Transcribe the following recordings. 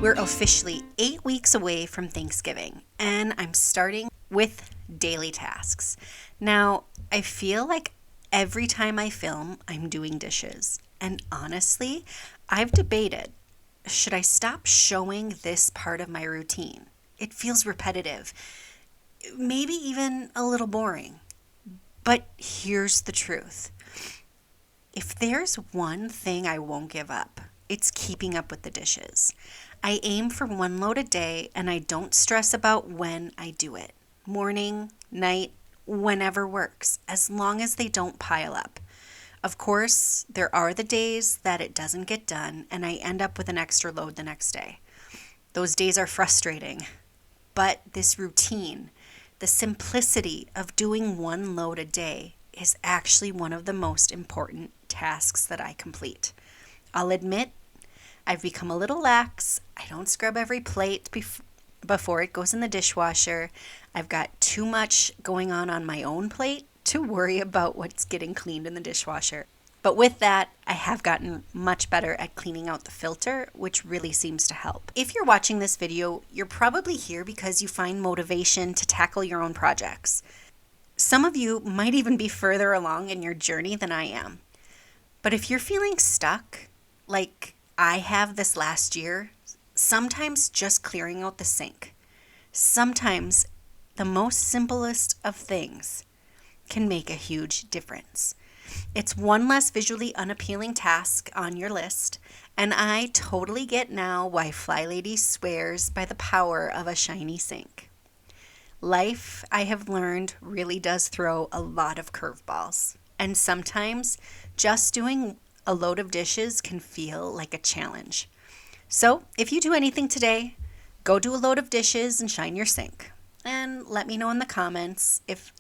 We're officially 8 weeks away from Thanksgiving, and I'm starting with daily tasks. Now, I feel like every time I film, I'm doing dishes. And honestly, I've debated, should I stop showing this part of my routine? It feels repetitive, maybe even a little boring. But here's the truth. If there's one thing I won't give up, it's keeping up with the dishes. I aim for one load a day, and I don't stress about when I do it. Morning, night, whenever works, as long as they don't pile up. Of course, there are the days that it doesn't get done, and I end up with an extra load the next day. Those days are frustrating. But this routine, the simplicity of doing one load a day, is actually one of the most important tasks that I complete. I'll admit, I've become a little lax. I don't scrub every plate before it goes in the dishwasher. I've got too much going on my own plate to worry about what's getting cleaned in the dishwasher. But with that, I have gotten much better at cleaning out the filter, which really seems to help. If you're watching this video, you're probably here because you find motivation to tackle your own projects. Some of you might even be further along in your journey than I am. But if you're feeling stuck, like I have this last year, sometimes just clearing out the sink, sometimes the most simplest of things can make a huge difference. It's one less visually unappealing task on your list, and I totally get now why FlyLady swears by the power of a shiny sink. Life, I have learned, really does throw a lot of curveballs, and sometimes just doing a load of dishes can feel like a challenge. So if you do anything today, go do a load of dishes and shine your sink. And let me know in the comments if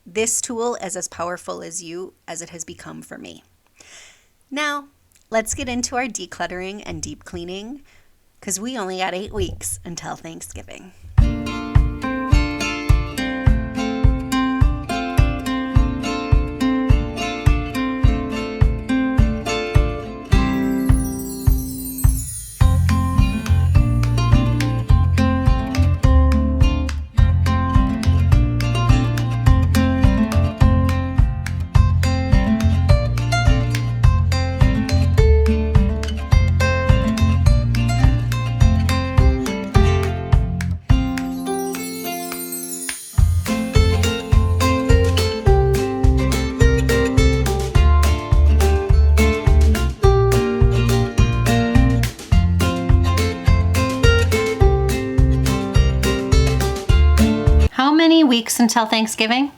this tool is as powerful as it has become for me. Now, let's get into our decluttering and deep cleaning, because we only got 8 weeks until Thanksgiving. How many weeks until Thanksgiving?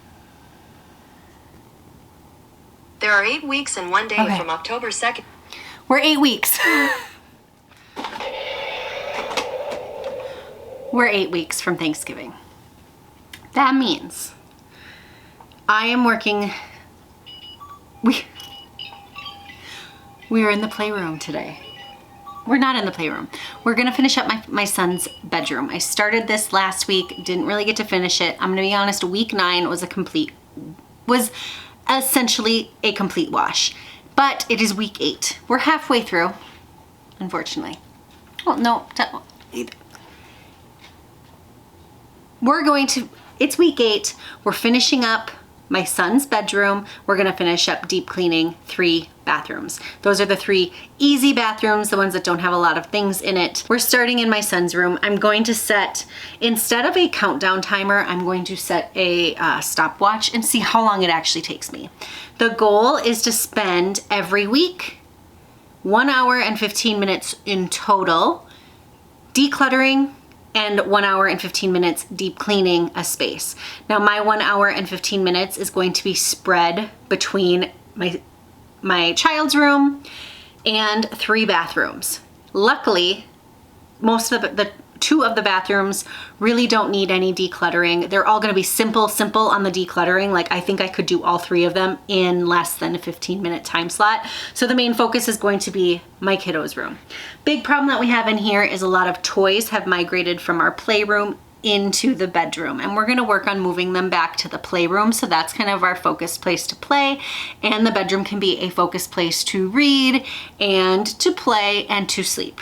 There are 8 weeks and 1 day from October 2nd. We're 8 weeks. We're 8 weeks from Thanksgiving. That means I am working. We are in the playroom today. We're not in the playroom. We're gonna finish up my son's bedroom. I started this last week, didn't really get to finish it. I'm gonna be honest, week 9 was essentially a complete wash. But it is week 8. We're halfway through, unfortunately. Well, no, it's week 8. We're finishing up my son's bedroom. We're gonna finish up deep cleaning 3 bathrooms. Those are the 3 easy bathrooms, the ones that don't have a lot of things in it. We're starting in my son's room. I'm going to set, instead of a countdown timer, I'm going to set a stopwatch and see how long it actually takes me. The goal is to spend every week 1 hour and 15 minutes in total decluttering and 1 hour and 15 minutes deep cleaning a space. Now my 1 hour and 15 minutes is going to be spread between my child's room and 3 bathrooms. Luckily, most of the 2 of the bathrooms really don't need any decluttering. They're all gonna be simple on the decluttering. Like I think I could do all 3 of them in less than a 15-minute time slot. So the main focus is going to be my kiddo's room. Big problem that we have in here is a lot of toys have migrated from our playroom into the bedroom, and we're gonna work on moving them back to the playroom. So that's kind of our focus place to play, and the bedroom can be a focus place to read and to play and to sleep.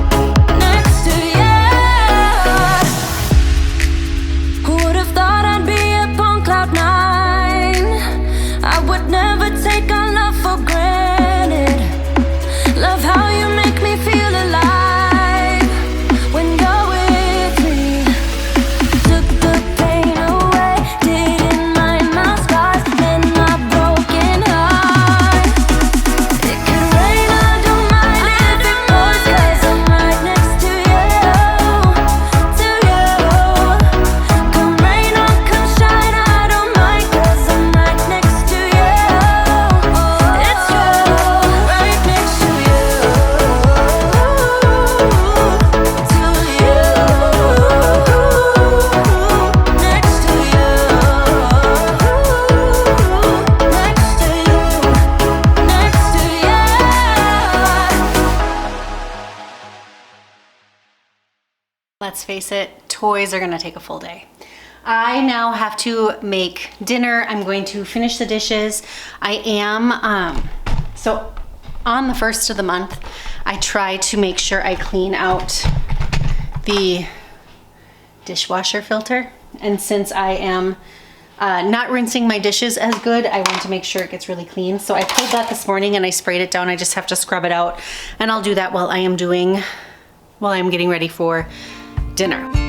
Let's face it, toys are gonna take a full day. I now have to make dinner. I'm going to finish the dishes. I am, so on the 1st of the month, I try to make sure I clean out the dishwasher filter. And since I am not rinsing my dishes as good, I want to make sure it gets really clean. So I pulled that this morning and I sprayed it down. I just have to scrub it out, and I'll do that while I'm getting ready for dinner.